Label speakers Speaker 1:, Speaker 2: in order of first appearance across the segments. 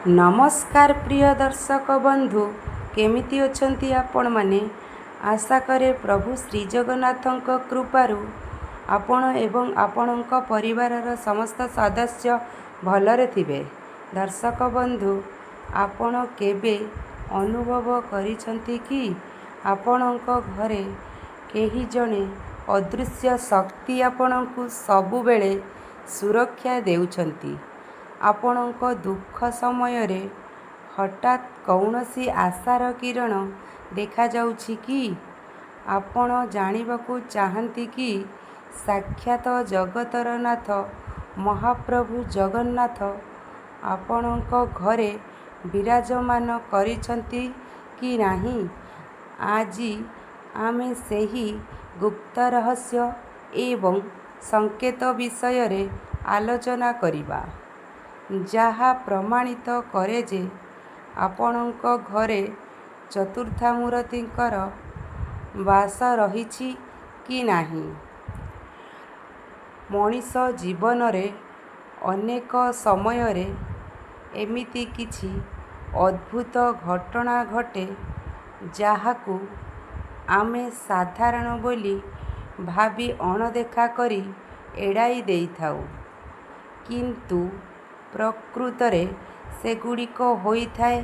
Speaker 1: नमस्कार प्रिय दर्शक बंधु, केमिति अछंती आपण माने। आशा करे प्रभु श्री जगन्नाथଙ୍କ कृपारू आपण एवं आपणଙ୍କ परिवारर समस्त सदस्य भलरे थिबे। दर्शक बंधु, आपण केबे अनुभव करिसंती कि आपणଙ୍କ घरे केही जणे अदृश्य शक्ति आपणଙ୍କୁ सबुबेले सुरक्षा देउछंती। आपणଙ୍କ दुख समयरे हठात कौनसी आशार किरण देखा जाउछि कि? आपण जानिबाकू चाहंती कि साक्षात जगतर नाथ महाप्रभु जगन्नाथ आपणଙ୍କ घरे विराजमान करिसंती कि नाही? आजि आमे सेही गुप्त रहस्य एवं संकेत विषय आलोचना करिबा, जहा प्रमाणित करे जे आपणଙ୍କ घरे चतुर्थामूर्तिंकर वास रहिछि कि नाही। मनीष जीवनरे अनेक समयरे एमिति किछि अद्भुत घटना घटे, जाहाकू आमे साधारण बोली भाबी अणदेखा करी एड़ाई देइथाउ, किंतु प्रकृतरे सेगुड़िक होइथाए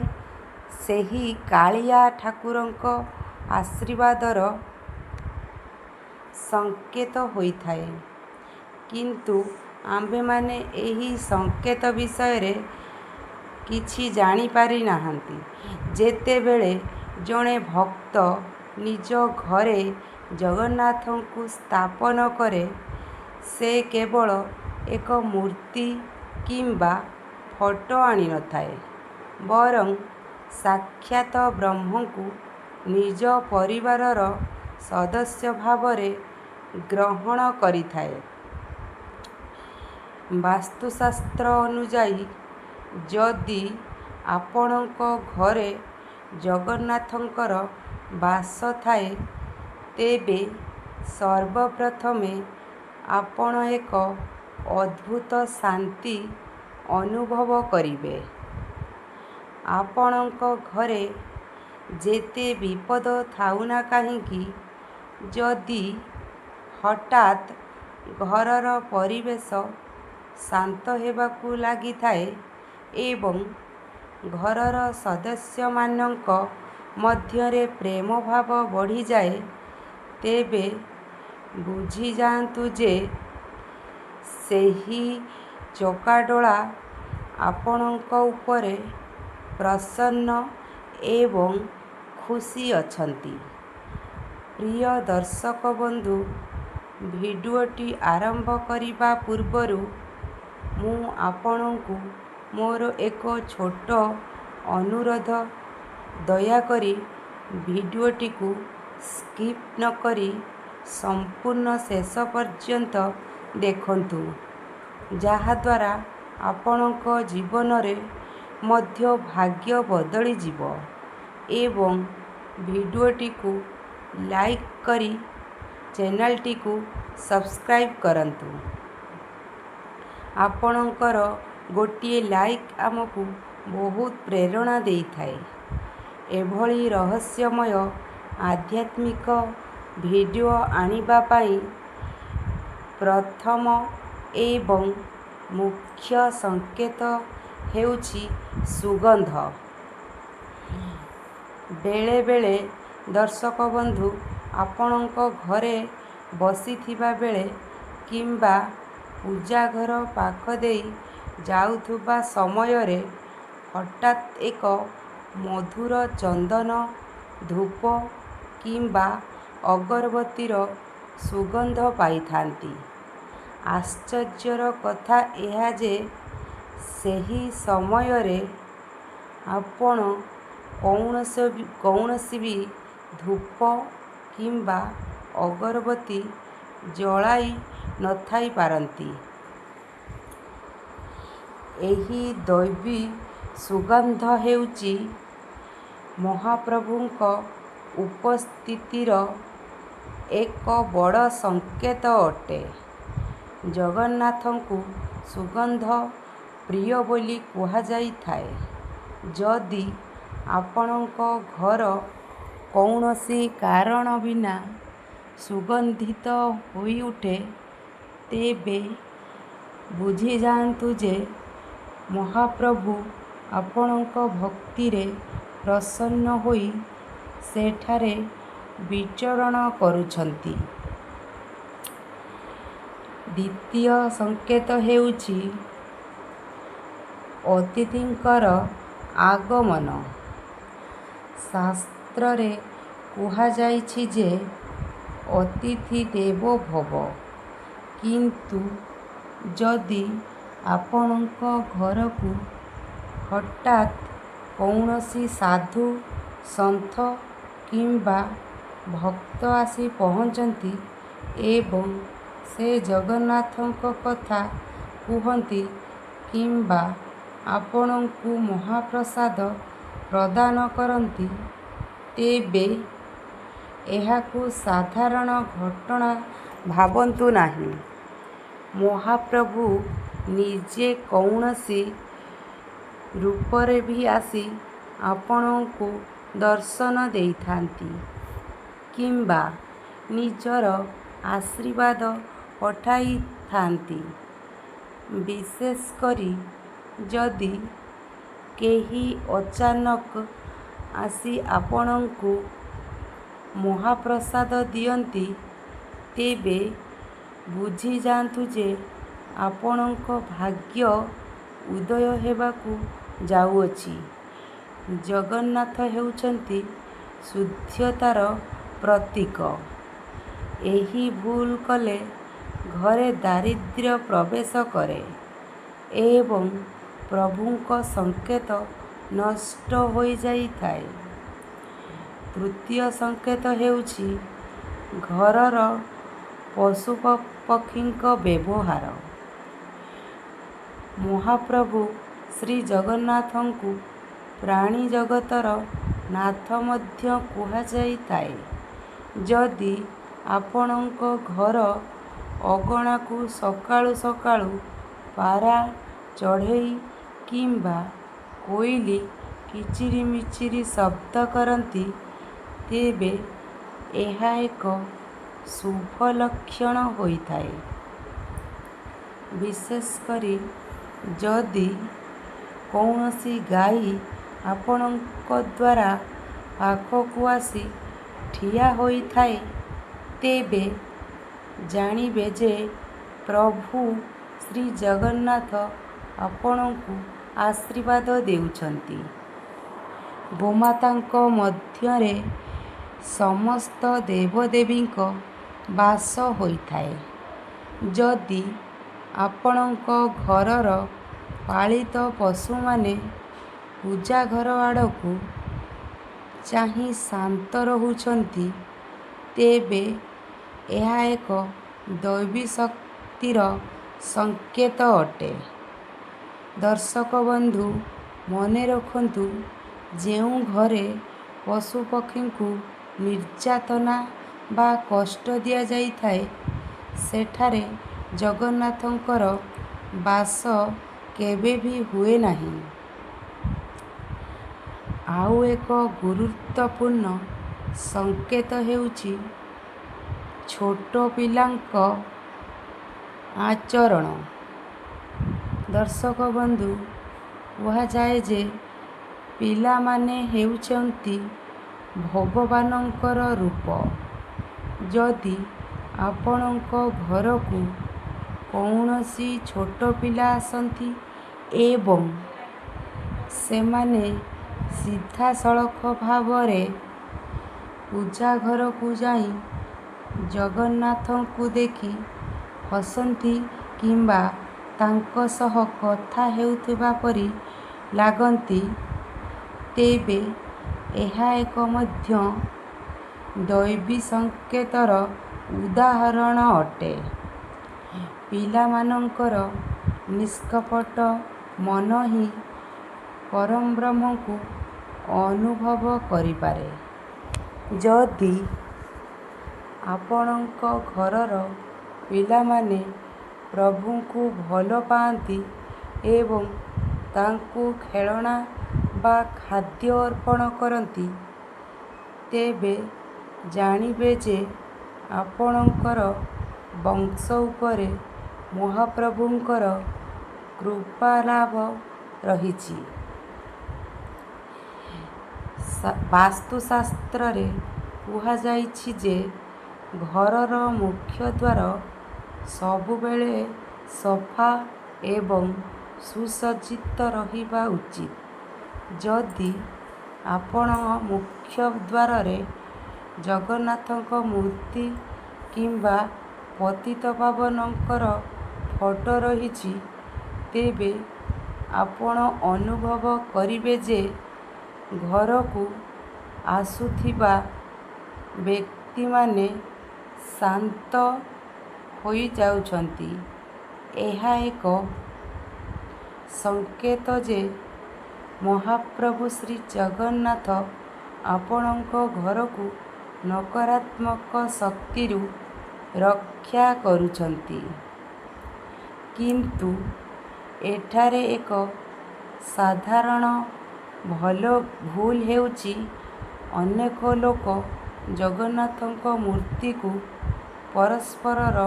Speaker 1: सेही कालिया ठाकुरଙ୍କ आशीर्वादर संकेत होइथाए। किंतु आम्भेमाने एही संकेत विषय किछि जानी पारि नाहंती। जेतेबेले जणे भक्त निज घरे जगन्नाथଙ୍କୁ स्थापन करे, से केवल एक मूर्ति किंबा फोटो आनी नथाए, बरं साक्षात ब्रह्मଙ୍କୁ निज परिवारर सदस्य भावरे ग्रहण करिथाए। वास्तुशास्त्र अनुजाई जदि आपणଙ୍କ घरे जगन्नाथଙ୍କର वास थाए, तेबे सर्वप्रथमे आपण एक अद्भुत शांति अनुभव करिबे। आपणଙ୍କ घरे जेते विपद थाउना काहींकी, जदि हठात घरर परिवेश शांत हेबाकू लागिथाए एवं घरर सदस्यमानଙ୍କ मध्यरे प्रेम भाव बढ़ी जाए, तेबे बुझी जातु जे सेही चकाडोला आपणଙ୍କ उपरे प्रसन्न एवं खुशी अछंती। प्रिय दर्शक बंधु, भिडियोटी आरंभ करिबा पूर्वरु मु आपणଙ୍କୁ मोर एक छोट अनुरोध, दयाकरी भिडियोटी को स्किप न करी संपूर्ण शेष पर्यंत देखंतु, जहाद्वारा आपणଙ୍କ जीवनरे मध्य भाग्य बदली जीव। एवं भिडियोटी को लाइक करी चैनलटी को सब्सक्राइब करंतु। आपणकर गोटिए लाइक आमको बहुत प्रेरणा देइथाए। एभली रहस्यमय आध्यात्मिक भिडियो आनिबा पाई प्रथम एवं मुख्य संकेत हेउछि सुगंध। बेले बेले दर्शक बंधु, आपणଙ୍କ घरे बसिथिबा बेले किंबा पूजा घर पाख देई जाउथुबा समयरे हठात एक मधुर चंदन, धूप किंबा अगरबत्तीर सुगंध पाइथांती। आश्चर्यर कथा यह जे सेही समयरे आपण कौनसी भी धूप किंबा अगरबत्ती जलाई नथाई पारंती। एही दैवी सुगंध हेउची महाप्रभुଙ୍କ उपस्थितिर एक बड़ संकेत अटे। जगन्नाथଙ୍କୁ सुगंध प्रिय बोली कहा जाई थाए। ଯଦି ଆପଣଙ୍କ ଘର କୌଣସି କାରଣ ବିନା ସୁଗନ୍ଧିତ ହୋଇଉଠେ, ତେବେ ବୁଝିଯାଆନ୍ତୁ ଯେ ମହାପ୍ରଭୁ ଆପଣଙ୍କ ଭକ୍ତିରେ ପ୍ରସନ୍ନ ହୋଇ ସେଠାରେ ବିଚରଣ କରୁଛନ୍ତି। ଦ୍ୱିତୀୟ ସଂକେତ ହେଉଛି ଅତିଥିଙ୍କର ଆଗମନ। ଶାସ୍ତ୍ରରେ କୁହାଯାଇଛି ଯେ ଅତିଥି ଦେବୋ ଭବ। କିନ୍ତୁ ଯଦି ଆପଣଙ୍କ ଘରକୁ ହଠାତ୍ କୌଣସି ସାଧୁ, ସନ୍ଥ କିମ୍ବା ଭକ୍ତ ଆସି ପହଞ୍ଚନ୍ତି ଏବଂ ସେ ଜଗନ୍ନାଥଙ୍କ କଥା କୁହନ୍ତି କିମ୍ବା ଆପଣଙ୍କୁ ମହାପ୍ରସାଦ ପ୍ରଦାନ କରନ୍ତି, ତେବେ ଏହାକୁ ସାଧାରଣ ଘଟଣା ଭାବନ୍ତୁ ନାହିଁ। ମହାପ୍ରଭୁ ନିଜେ କୌଣସି ରୂପରେ ବି ଆସି ଆପଣଙ୍କୁ ଦର୍ଶନ ଦେଇଥାନ୍ତି କିମ୍ବା ନିଜର ଆଶୀର୍ବାଦ ପଠାଇଥାନ୍ତି। ବିଶେଷ କରି ଯଦି କେହି ଅଚାନକ ଆସି ଆପଣଙ୍କୁ ମହାପ୍ରସାଦ ଦିଅନ୍ତି, ତେବେ ବୁଝିଯାଆନ୍ତୁ ଯେ ଆପଣଙ୍କ ଭାଗ୍ୟ ଉଦୟ ହେବାକୁ ଯାଉଅଛି। ଜଗନ୍ନାଥ ହେଉଛନ୍ତି ଶୁଦ୍ଧତାର ପ୍ରତୀକ। ଏହି ଭୁଲ କଲେ ଘରେ ଦାରିଦ୍ର୍ୟ ପ୍ରବେଶ କରେ ଏବଂ ପ୍ରଭୁଙ୍କ ସଂକେତ ନଷ୍ଟ ହୋଇଯାଇଥାଏ। ତୃତୀୟ ସଂକେତ ହେଉଛି ଘରର ପଶୁପକ୍ଷୀଙ୍କ ବ୍ୟବହାର। ମହାପ୍ରଭୁ ଶ୍ରୀ ଜଗନ୍ନାଥଙ୍କୁ ପ୍ରାଣୀ ଜଗତର ନାଥ ମଧ୍ୟ କୁହାଯାଇଥାଏ। ଯଦି ଆପଣଙ୍କ ଘର ଅଗଣାକୁ ସକାଳୁ ସକାଳୁ ପାରା, ଚଢ଼େଇ କିମ୍ବା କୋଇଲି କିଚିରିମିଚିରି ଶବ୍ଦ କରନ୍ତି, ତେବେ ଏହା ଏକ ଶୁଭ ଲକ୍ଷଣ ହୋଇଥାଏ। ବିଶେଷ କରି ଯଦି କୌଣସି ଗାଈ ଆପଣଙ୍କ ଦ୍ୱାର ପାଖକୁ ଆସି ଠିଆ ହୋଇଥାଏ, ତେବେ ଜାଣିବେ ଯେ ପ୍ରଭୁ ଶ୍ରୀ ଜଗନ୍ନାଥ ଆପଣଙ୍କୁ ଆଶୀର୍ବାଦ ଦେଉଛନ୍ତି। ଗୋମାତାଙ୍କ ମଧ୍ୟରେ ସମସ୍ତ ଦେବଦେବୀଙ୍କ ବାସ ହୋଇଥାଏ। ଯଦି ଆପଣଙ୍କ ଘରର ପାଳିତ ପଶୁମାନେ ପୂଜାଘର ଆଡ଼କୁ ଚାହିଁ ଶାନ୍ତ ରହୁଛନ୍ତି, ତେବେ ଏହା ଏକ ଦୈବୀ ଶକ୍ତିର ସଂକେତ ଅଟେ। ଦର୍ଶକ ବନ୍ଧୁ, ମନେ ରଖନ୍ତୁ, ଯେଉଁ ଘରେ ପଶୁପକ୍ଷୀଙ୍କୁ ନିର୍ଯାତନା ବା କଷ୍ଟ ଦିଆଯାଇଥାଏ, ସେଠାରେ ଜଗନ୍ନାଥଙ୍କର ବାସ କେବେ ବି ହୁଏ ନାହିଁ। ଆଉ ଏକ ଗୁରୁତ୍ୱପୂର୍ଣ୍ଣ ସଂକେତ ହେଉଛି ଛୋଟ ପିଲାଙ୍କ ଆଚରଣ। ଦର୍ଶକ ବନ୍ଧୁ, କୁହାଯାଏ ଯେ ପିଲାମାନେ ହେଉଛନ୍ତି ଭଗବାନଙ୍କର ରୂପ। ଯଦି ଆପଣଙ୍କ ଘରକୁ କୌଣସି ଛୋଟ ପିଲା ଆସନ୍ତି ଏବଂ ସେମାନେ ସିଧାସଳଖ ଭାବରେ ପୂଜାଘରକୁ ଯାଇ ଜଗନ୍ନାଥଙ୍କୁ ଦେଖି ହସନ୍ତି କିମ୍ବା ତାଙ୍କ ସହ କଥା ହେଉଥିବା ପରି ଲାଗନ୍ତି, ତେବେ ଏହା ଏକ ମଧ୍ୟ ଦୈବୀ ସଂକେତର ଉଦାହରଣ ଅଟେ। ପିଲାମାନଙ୍କର ନିଷ୍କପଟ ମନ ହିଁ ପରଂବ୍ରହ୍ମଙ୍କୁ ଅନୁଭବ କରିପାରେ। ଯଦି ଆପଣଙ୍କ ଘରର ପିଲାମାନେ ପ୍ରଭୁଙ୍କୁ ଭଲ ପାଆନ୍ତି ଏବଂ ତାଙ୍କୁ ଖେଳଣା ବା ଖାଦ୍ୟ ଅର୍ପଣ କରନ୍ତି, ତେବେ ଜାଣିବେ ଯେ ଆପଣଙ୍କର ବଂଶ ଉପରେ ମହାପ୍ରଭୁଙ୍କର କୃପାଲାଭ ରହିଛି। ବାସ୍ତୁଶାସ୍ତ୍ରରେ କୁହାଯାଇଛି ଯେ ଘରର ମୁଖ୍ୟ ଦ୍ୱାର ସବୁବେଳେ ସଫା ଏବଂ ସୁସଜ୍ଜିତ ରହିବା ଉଚିତ। ଯଦି ଆପଣ ମୁଖ୍ୟ ଦ୍ୱାରରେ ଜଗନ୍ନାଥଙ୍କ ମୂର୍ତ୍ତି କିମ୍ବା ପତିତପାବନଙ୍କର ଫଟୋ ରହିଛି, ତେବେ ଆପଣ ଅନୁଭବ କରିବେ ଯେ ଘରକୁ ଆସୁଥିବା ବ୍ୟକ୍ତିମାନେ ଶାନ୍ତ ହୋଇଯାଉଛନ୍ତି। ଏହା ଏକ ସଂକେତ ଯେ ମହାପ୍ରଭୁ ଶ୍ରୀ ଜଗନ୍ନାଥ ଆପଣଙ୍କ ଘରକୁ ନକାରାତ୍ମକ ଶକ୍ତିରୁ ରକ୍ଷା କରୁଛନ୍ତି। କିନ୍ତୁ ଏଠାରେ ଏକ ସାଧାରଣ ଭୁଲ ହେଉଛି, ଅନେକ ଲୋକ ଜଗନ୍ନାଥଙ୍କ ମୂର୍ତ୍ତିକୁ ପରସ୍ପରର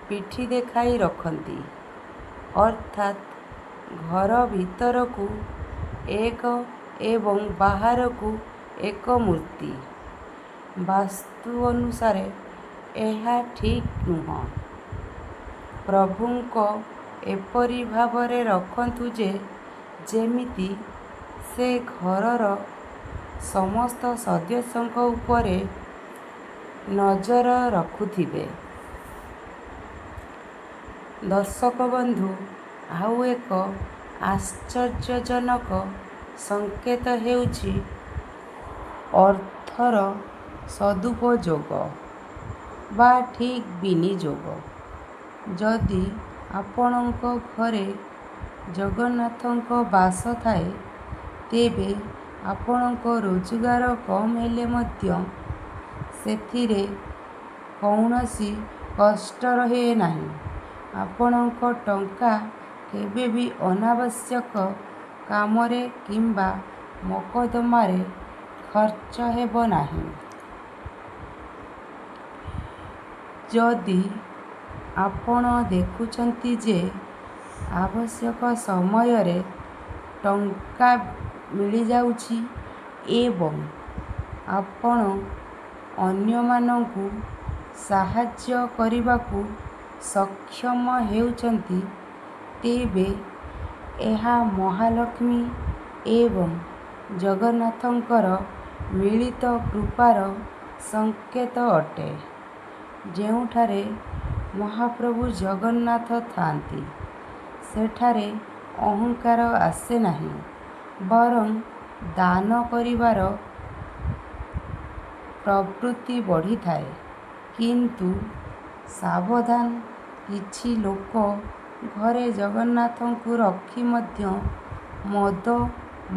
Speaker 1: ପିଠି ଦେଖାଇ ରଖନ୍ତି, ଅର୍ଥାତ୍ ଘର ଭିତରକୁ ଏକ ଏବଂ ବାହାରକୁ ଏକ ମୂର୍ତ୍ତି। ବାସ୍ତୁ ଅନୁସାରେ ଏହା ଠିକ୍ ନୁହେଁ। ପ୍ରଭୁଙ୍କ ଏପରି ଭାବରେ ରଖନ୍ତୁ ଯେ ଯେମିତି ସେ ଘରର ସମସ୍ତ ସଦସ୍ୟଙ୍କ ଉପରେ ନଜର ରଖୁଥିବେ। ଦର୍ଶକ ବନ୍ଧୁ, ଆଉ ଏକ ଆଶ୍ଚର୍ଯ୍ୟଜନକ ସଂକେତ ହେଉଛି ଅର୍ଥର ସଦୁପଯୋଗ ବା ଠିକ୍ ବିନିଯୋଗ। ଯଦି ଆପଣଙ୍କ ଘରେ ଜଗନ୍ନାଥଙ୍କ ବାସ ଥାଏ, ତେବେ ଆପଣଙ୍କ ରୋଜଗାର କମ୍ ହେଲେ ମଧ୍ୟ ସେଥିରେ କୌଣସି କଷ୍ଟ ରହେ ନାହିଁ। ଆପଣଙ୍କ ଟଙ୍କା କେବେ ବି ଅନାବଶ୍ୟକ କାମରେ କିମ୍ବା ମୋକଦ୍ଦମାରେ ଖର୍ଚ୍ଚ ହେବ ନାହିଁ। ଯଦି ଆପଣ ଦେଖୁଛନ୍ତି ଯେ ଆବଶ୍ୟକ ସମୟରେ ଟଙ୍କା ମିଳିଯାଉଛି ଏବଂ ଆପଣ ଅନ୍ୟମାନଙ୍କୁ ସାହାଯ୍ୟ କରିବାକୁ ସକ୍ଷମ ହେଉଛନ୍ତି, ତେବେ ଏହା ମହାଲକ୍ଷ୍ମୀ ଏବଂ ଜଗନ୍ନାଥଙ୍କର ମିଳିତ କୃପାର ସଂକେତ ଅଟେ। ଯେଉଁଠାରେ ମହାପ୍ରଭୁ ଜଗନ୍ନାଥ ଥାନ୍ତି, ସେଠାରେ ଅହଙ୍କାର ଆସେ ନାହିଁ, ବରଂ ଦାନ କରିବାର ପ୍ରବୃତ୍ତି ବଢ଼ିଥାଏ। କିନ୍ତୁ ସାବଧାନ, କିଛି ଲୋକ ଘରେ ଜଗନ୍ନାଥଙ୍କୁ ରଖି ମଧ୍ୟ ମଦ,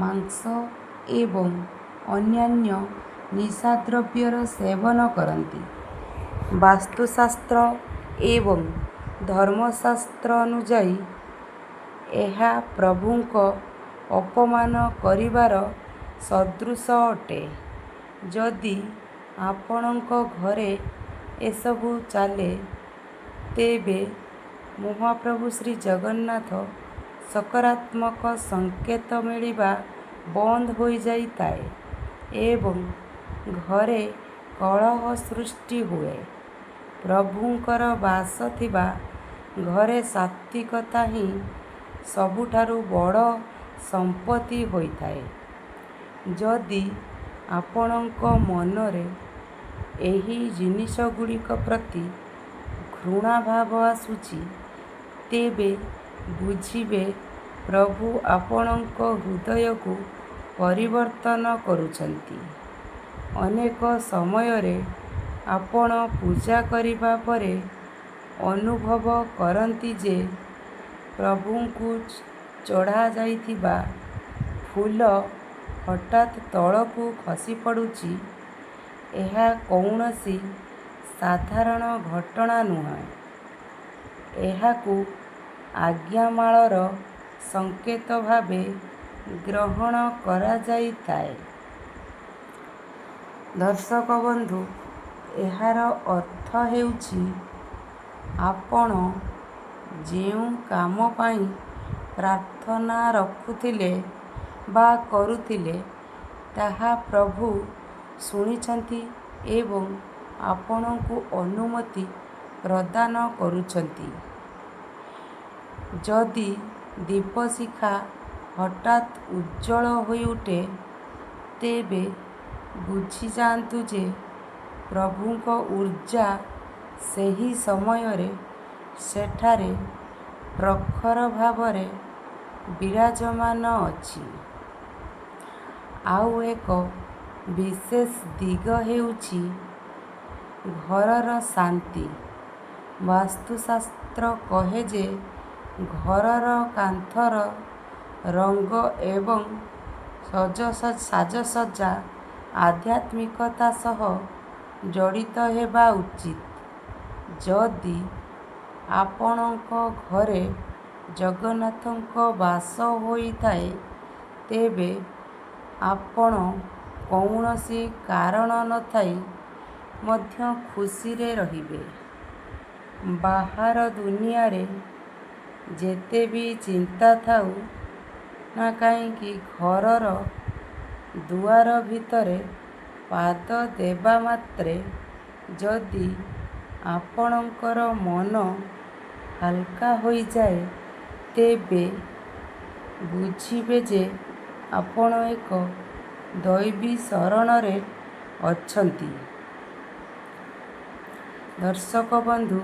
Speaker 1: ମାଂସ ଏବଂ ଅନ୍ୟାନ୍ୟ ନିଶାଦ୍ରବ୍ୟର ସେବନ କରନ୍ତି। ବାସ୍ତୁଶାସ୍ତ୍ର ଏବଂ ଧର୍ମଶାସ୍ତ୍ର ଅନୁଯାୟୀ ଏହା ପ୍ରଭୁଙ୍କ ଅପମାନ କରିବାର ସଦୃଶ ଅଟେ। ଯଦି ଆପଣଙ୍କ ଘରେ ଏସବୁ ଚାଲେ, ତେବେ ମହାପ୍ରଭୁ ଶ୍ରୀ ଜଗନ୍ନାଥ ସକାରାତ୍ମକ ସଂକେତ ମିଳିବା ବନ୍ଦ ହୋଇଯାଇଥାଏ ଏବଂ ଘରେ କଳହ ସୃଷ୍ଟି ହୁଏ। ପ୍ରଭୁଙ୍କର ବାସ ଥିବା ଘରେ ସାତ୍ତ୍ୱିକତା ହିଁ ସବୁଠାରୁ ବଡ଼ ସମ୍ପତ୍ତି ହୋଇଥାଏ। ଯଦି ଆପଣଙ୍କ ମନରେ ଏହି ଜିନିଷଗୁଡ଼ିକ ପ୍ରତି ଘୃଣାଭାବ ଆସୁଛି, ତେବେ ବୁଝିବେ ପ୍ରଭୁ ଆପଣଙ୍କ ହୃଦୟକୁ ପରିବର୍ତ୍ତନ କରୁଛନ୍ତି। ଅନେକ ସମୟରେ ଆପଣ ପୂଜା କରିବା ପରେ ଅନୁଭବ କରନ୍ତି ଯେ ପ୍ରଭୁଙ୍କୁ ଚଢ଼ାଯାଇଥିବା ଫୁଲ ହଠାତ୍ ତଳକୁ ଖସିପଡ଼ୁଛି। ଏହା କୌଣସି ସାଧାରଣ ଘଟଣା ନୁହେଁ। ଏହାକୁ ଆଜ୍ଞାମାଳର ସଂକେତ ଭାବେ ଗ୍ରହଣ କରାଯାଇଥାଏ। ଦର୍ଶକ ବନ୍ଧୁ, ଏହାର ଅର୍ଥ ହେଉଛି ଆପଣ ଯେଉଁ କାମ ପାଇଁ ପ୍ରାର୍ଥନା ରଖୁଥିଲେ ବା କରୁଥିଲେ, ତାହା ପ୍ରଭୁ ଶୁଣିଛନ୍ତି ଏବଂ ଆପଣଙ୍କୁ ଅନୁମତି ପ୍ରଦାନ କରୁଛନ୍ତି। ଯଦି ଦୀପଶିଖା ହଠାତ୍ ଉଜ୍ଜ୍ୱଳ ହୋଇଉଠେ, ତେବେ ବୁଝିଯାଆନ୍ତୁ ଯେ ପ୍ରଭୁଙ୍କ ଊର୍ଜା ସେହି ସମୟରେ ସେଠାରେ ପ୍ରଖର ଭାବରେ ବିରାଜମାନ ଅଛି। ଆଉ ଏକ ବିଶେଷ ଦିଗ ହେଉଛି ଘରର ଶାନ୍ତି। ବାସ୍ତୁଶାସ୍ତ୍ର କହେ ଯେ ଘରର କାନ୍ଥର ରଙ୍ଗ ଏବଂ ସାଜସଜ୍ଜା ଆଧ୍ୟାତ୍ମିକତା ସହ ଜଡ଼ିତ ହେବା ଉଚିତ। ଯଦି ଆପଣଙ୍କ ଘରେ ଜଗନ୍ନାଥଙ୍କ ବାସ ହୋଇଥାଏ, ତେବେ ଆପଣ କୌଣସି କାରଣ ନଥାଇ ମଧ୍ୟ ଖୁସିରେ ରହିବେ। ବାହାର ଦୁନିଆରେ ଯେତେ ବି ଚିନ୍ତା ଥାଉ ନା କାହିଁକି, ଘରର ଦୁଆର ଭିତରେ ପାଦ ଦେବା ମାତ୍ରେ ଯଦି ଆପଣଙ୍କର ମନ ହାଲକା ହୋଇଯାଏ, ତେବେ ବୁଝିବେ ଯେ ଆପଣ ଏକ ଦୈବୀ ଶରଣରେ ଅଛନ୍ତି। ଦର୍ଶକ ବନ୍ଧୁ,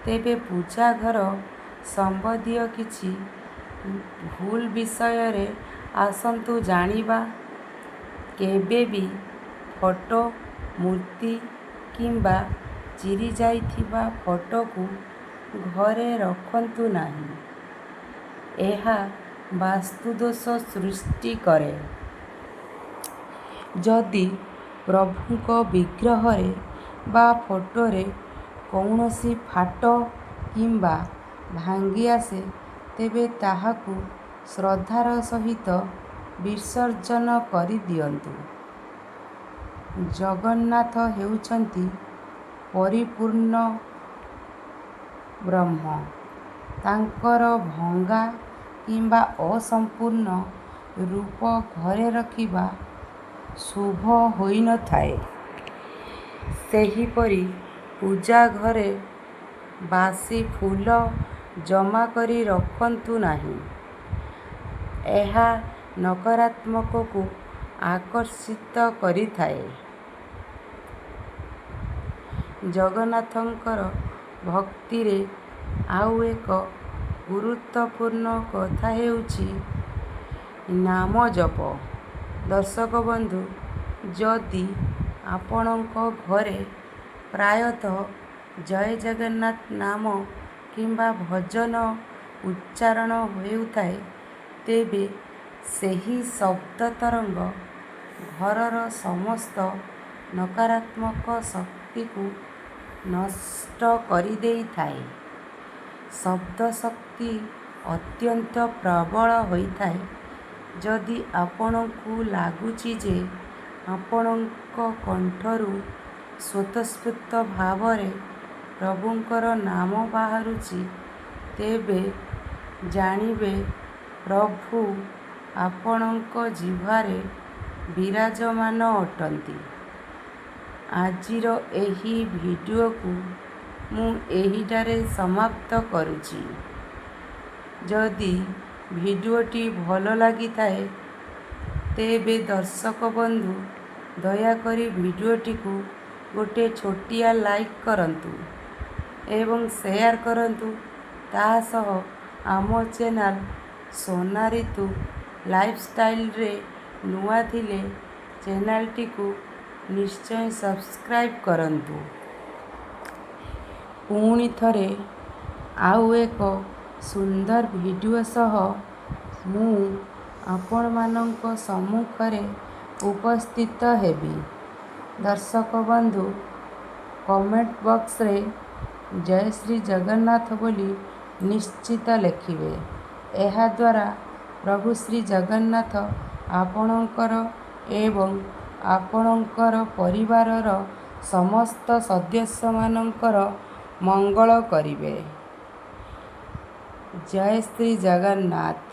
Speaker 1: ତେବେ ପୂଜାଘର ସମ୍ବନ୍ଧୀୟ କିଛି ଭୁଲ ବିଷୟରେ ଆସନ୍ତୁ ଜାଣିବା। କେବେ ବି ଫଟୋ, ମୂର୍ତ୍ତି କିମ୍ବା ଚିରିଯାଇଥିବା ଫଟୋକୁ ଘରେ ରଖନ୍ତୁ ନାହିଁ। ଏହା ବାସ୍ତୁଦୋଷ ସୃଷ୍ଟି କରେ। ଯଦି ପ୍ରଭୁଙ୍କ ବିଗ୍ରହରେ ବା ଫଟୋରେ କୌଣସି ଫାଟ କିମ୍ବା ଭାଙ୍ଗିଆସେ, ତେବେ ତାହାକୁ ଶ୍ରଦ୍ଧାର ସହିତ ବିସର୍ଜନ କରିଦିଅନ୍ତୁ। ଜଗନ୍ନାଥ ହେଉଛନ୍ତି ପରିପୂର୍ଣ୍ଣ ବ୍ରହ୍ମ। ତାଙ୍କର ଭଙ୍ଗା କିମ୍ବା ଅସମ୍ପୂର୍ଣ୍ଣ ରୂପ ଘରେ ରଖିବା ଶୁଭ ହୋଇନଥାଏ। ସେହିପରି ପୂଜା ଘରେ ବାସି ଫୁଲ ଜମା କରି ରଖନ୍ତୁ ନାହିଁ। ଏହା ନକାରାତ୍ମକକୁ ଆକର୍ଷିତ କରିଥାଏ। ଜଗନ୍ନାଥଙ୍କର ଭକ୍ତିରେ ଆଉ ଏକ ଗୁରୁତ୍ୱପୂର୍ଣ୍ଣ କଥା ହେଉଛି ନାମଜପ। ଦର୍ଶକ ବନ୍ଧୁ, ଯଦି ଆପଣଙ୍କ ଘରେ ପ୍ରାୟତଃ ଜୟ ଜଗନ୍ନାଥ ନାମ କିମ୍ବା ଭଜନ ଉଚ୍ଚାରଣ ହେଉଥାଏ, ତେବେ ସେହି ଶବ୍ଦ ତରଙ୍ଗ ଘରର ସମସ୍ତ ନକାରାତ୍ମକ ଶକ୍ତିକୁ ନଷ୍ଟ କରିଦେଇଥାଏ। ଶବ୍ଦ ଶକ୍ତି ଅତ୍ୟନ୍ତ ପ୍ରବଳ ହୋଇଥାଏ। ଯଦି ଆପଣଙ୍କୁ ଲାଗୁଛି ଯେ ଆପଣଙ୍କ କଣ୍ଠରୁ ସ୍ୱତଃସ୍ଫୂର୍ତ୍ତ ଭାବରେ ପ୍ରଭୁଙ୍କର ନାମ ବାହାରୁଛି, ତେବେ ଜାଣିବେ ପ୍ରଭୁ ଆପଣଙ୍କ ଜିହ୍ୱାରେ ବିରାଜମାନ ଅଟନ୍ତି। ଆଜିର ଏହି ଭିଡ଼ିଓକୁ ମୁଁ ଏହିଠାରେ ସମାପ୍ତ କରୁଛି। ଯଦି ଭିଡ଼ିଓଟି ଭଲ ଲାଗିଥାଏ, ତେବେ ଦର୍ଶକ ବନ୍ଧୁ ଦୟାକରି ଭିଡ଼ିଓଟିକୁ ଗୋଟିଏ ଛୋଟିଆ ଲାଇକ୍ କରନ୍ତୁ ଏବଂ ସେୟାର କରନ୍ତୁ। ତା ସହ ଆମ ଚ୍ୟାନେଲ ସୋନାରିତୁ ଲାଇଫଷ୍ଟାଇଲରେ ନୂଆ ଥିଲେ ଚ୍ୟାନେଲଟିକୁ ନିଶ୍ଚୟ ସବସ୍କ୍ରାଇବ୍ କରନ୍ତୁ। ପୁଣି ଥରେ ଆଉ ଏକ ସୁନ୍ଦର ଭିଡ଼ିଓ ସହ ମୁଁ ଆପଣମାନଙ୍କ ସମ୍ମୁଖରେ ଉପସ୍ଥିତ ହେବି। ଦର୍ଶକ ବନ୍ଧୁ, କମେଣ୍ଟ ବକ୍ସରେ ଜୟ ଶ୍ରୀ ଜଗନ୍ନାଥ ବୋଲି ନିଶ୍ଚିତ ଲେଖିବେ। ଏହାଦ୍ୱାରା ପ୍ରଭୁ ଶ୍ରୀ ଜଗନ୍ନାଥ ଆପଣଙ୍କର ଏବଂ ଆପଣଙ୍କର ପରିବାରର ସମସ୍ତ ସଦସ୍ୟମାନଙ୍କର ମଙ୍ଗଳ କରିବେ। ଜୟ ଶ୍ରୀ ଜଗନ୍ନାଥ।